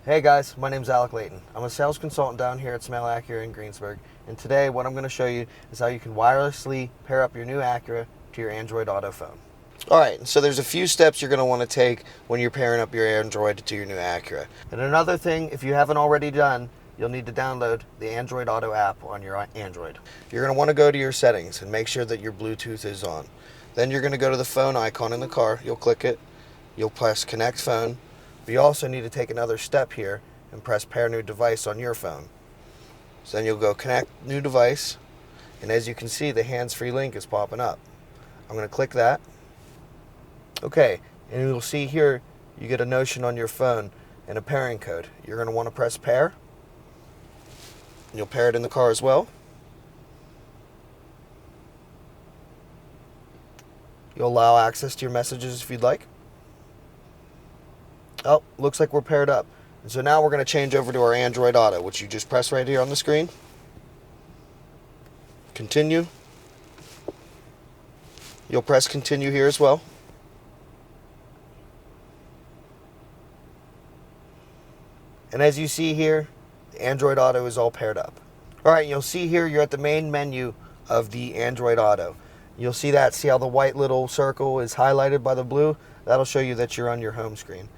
Hey guys, my name's Alec. I'm a sales consultant down here at Smail Acura in Greensburg, and today what I'm going to show you is how you can wirelessly pair up your new Acura to your Android Auto phone. Alright, so there's a few steps you're going to want to take when you're pairing up your Android to your new Acura. And another thing, if you haven't already done, you'll need to download the Android Auto app on your Android. You're going to want to go to your settings and make sure that your Bluetooth is on. Then you're going to go to the phone icon in the car, you'll click it, you'll press connect phone. But you also need to take another step here and press pair new device on your phone. So then you'll go connect new device, and as you can see, the hands-free link is popping up. I'm going to click that. Okay, and you'll see here you get a notion on your phone and a pairing code. You're going to want to press pair. You'll pair it in the car as well. You'll allow access to your messages if you'd like. Oh, looks like we're paired up. And so now we're going to change over to our Android Auto, which you just press right here on the screen. Continue. You'll press continue here as well. And as you see here, Android Auto is all paired up. Alright, you'll see here you're at the main menu of the Android Auto. You'll see that. See how the white little circle is highlighted by the blue? That'll show you that you're on your home screen.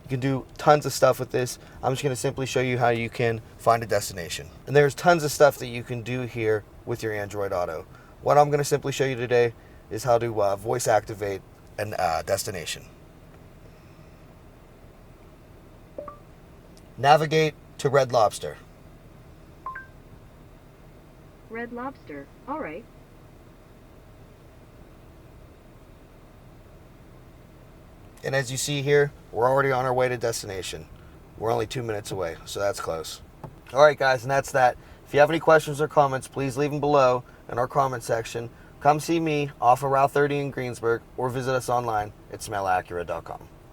You can do tons of stuff with this. I'm just going to simply show you how you can find a destination. And there's tons of stuff that you can do here with your Android Auto. What I'm going to simply show you today is how to voice activate a destination. Navigate to Red Lobster. Red Lobster. All right. And as you see here, we're already on our way to destination. We're only 2 minutes away, so that's close. Alright guys, and that's that. If you have any questions or comments, please leave them below in our comment section. Come see me off of Route 30 in Greensburg, or visit us online at smailacura.com.